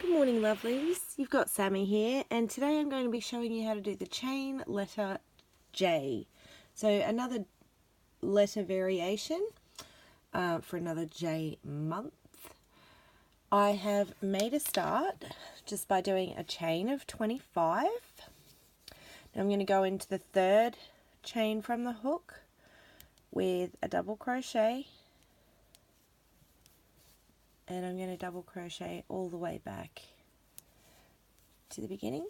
Good morning, lovelies. You've got Sammy here, and today I'm going to be showing you how to do the chain letter J. So another letter variation for another J month. I have made a start just by doing a chain of 25. Now I'm going to go into the third chain from the hook with a double crochet, and I'm going to double crochet all the way back to the beginning.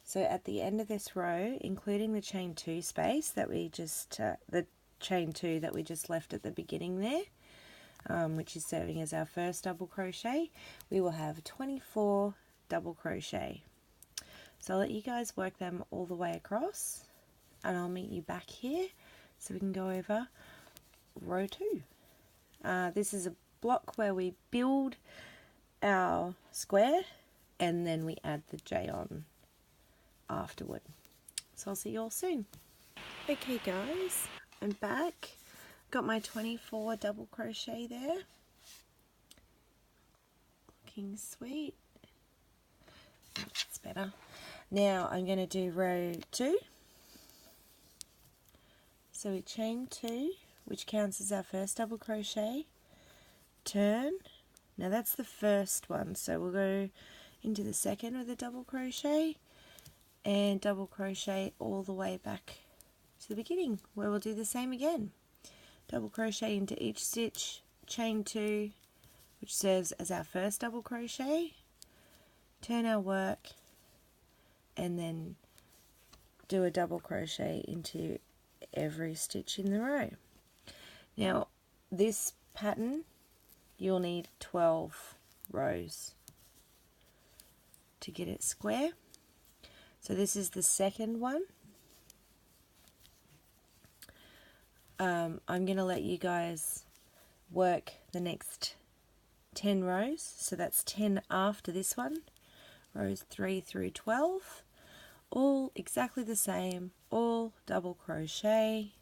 So at the end of this row, including the chain 2 space that we just the chain 2 that we just left at the beginning there, which is serving as our first double crochet, we will have 24 double crochet. So I'll let you guys work them all the way across, and I'll meet you back here so we can go over row 2. This is a block where we build our square and then we add the J on afterward. So I'll see you all soon. Okay guys, I'm back. Got my 24 double crochet there. Looking sweet. That's better. Now I'm going to do row 2. So we chain 2, which counts as our first double crochet, turn. Now that's the first one, so we'll go into the second with a double crochet and double crochet all the way back to the beginning, where we'll do the same again. Double crochet into each stitch, chain 2, which serves as our first double crochet, turn our work, and then do a double crochet into every stitch in the row. Now this pattern, you'll need 12 rows to get it square. So this is the second one. I'm going to let you guys work the next 10 rows, so that's 10 after this one, rows 3 through 12, all exactly the same, all double crochet,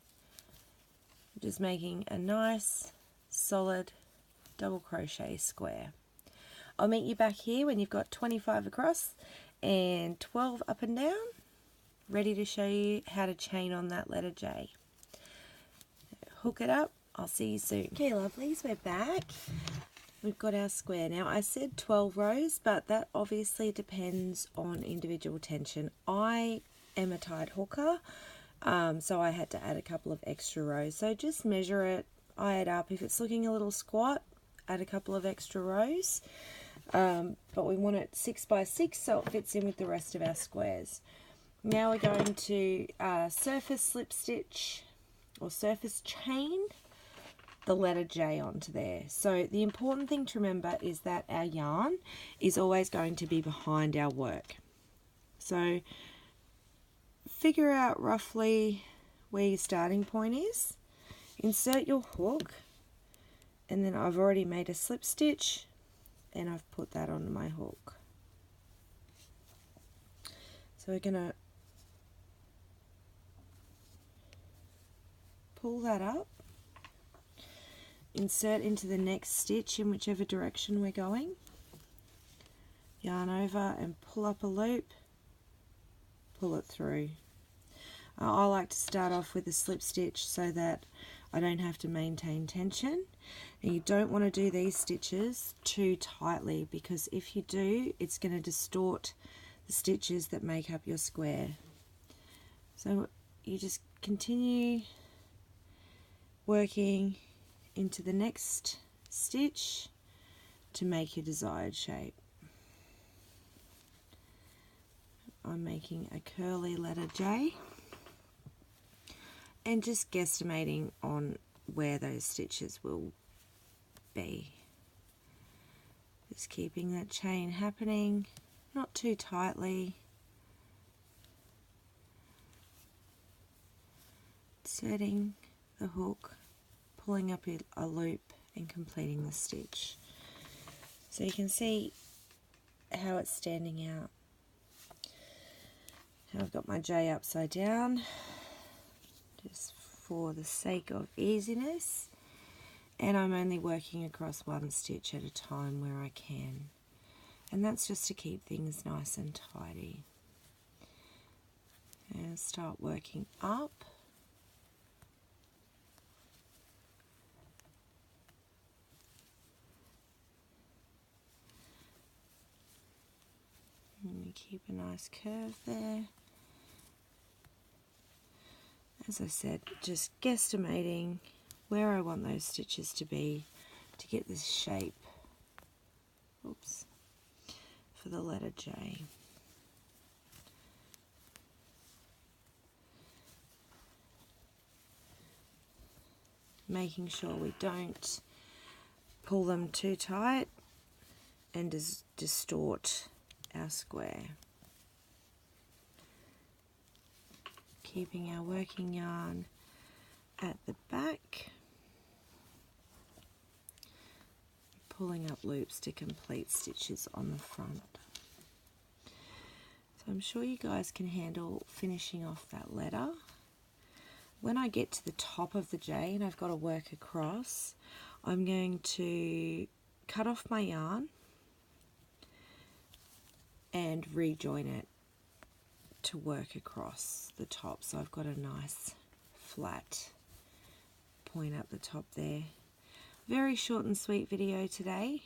just making a nice solid double crochet square. I'll meet you back here when you've got 25 across and 12 up and down, ready to show you how to chain on that letter J. Hook it up. I'll see you soon. Okay lovelies, we're back. We've got our square. Now I said 12 rows, but that obviously depends on individual tension. I am a tight hooker, so I had to add a couple of extra rows. So just measure it, eye it up. If it's looking a little squat, add a couple of extra rows. But we want it 6 by 6 so it fits in with the rest of our squares. Now we're going to surface slip stitch or surface chain the letter J onto there. So the important thing to remember is that our yarn is always going to be behind our work. So figure out roughly where your starting point is, insert your hook, and then I've already made a slip stitch and I've put that on my hook. So we're going to pull that up, insert into the next stitch in whichever direction we're going, yarn over and pull up a loop, pull it through. I like to start off with a slip stitch so that I don't have to maintain tension. And you don't want to do these stitches too tightly, because if you do, it's going to distort the stitches that make up your square. So you just continue working into the next stitch to make your desired shape. I'm making a curly letter J and just guesstimating on where those stitches will be. Just keeping that chain happening, not too tightly. Inserting the hook, pulling up a loop and completing the stitch. So you can see how it's standing out. I've got my J upside down just for the sake of easiness, and I'm only working across one stitch at a time where I can, and that's just to keep things nice and tidy. And start working up. And you keep a nice curve there. As I said, just guesstimating where I want those stitches to be to get this shape, oops, for the letter J. Making sure we don't pull them too tight and distort our square. Keeping our working yarn at the back, pulling up loops to complete stitches on the front. So I'm sure you guys can handle finishing off that letter. When I get to the top of the J and I've got to work across, I'm going to cut off my yarn and rejoin it to work across the top, so I've got a nice flat point up the top there. Very short and sweet video today.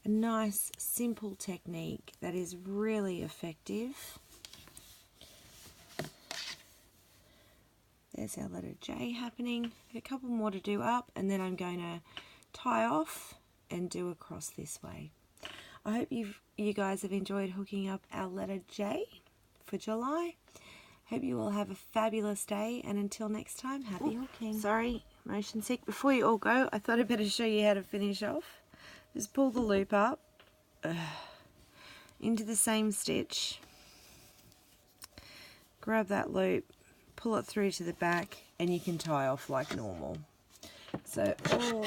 A nice simple technique that is really effective. There's our letter J happening. A couple more to do up, and then I'm going to tie off and do across this way. I hope you guys have enjoyed hooking up our letter J for July. Hope you all have a fabulous day, and until next time, happy hooking. Sorry, motion sick. Before you all go, I thought I'd better show you how to finish off. Just pull the loop up into the same stitch, grab that loop, pull it through to the back, and you can tie off like normal. So all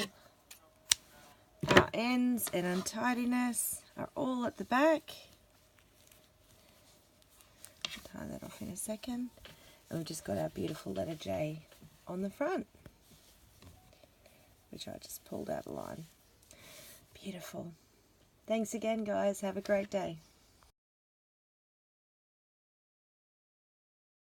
our ends and untidiness are all at the back. I'll tie that off in a second. And we've just got our beautiful letter J on the front, which I just pulled out a line. Beautiful. Thanks again, guys. Have a great day.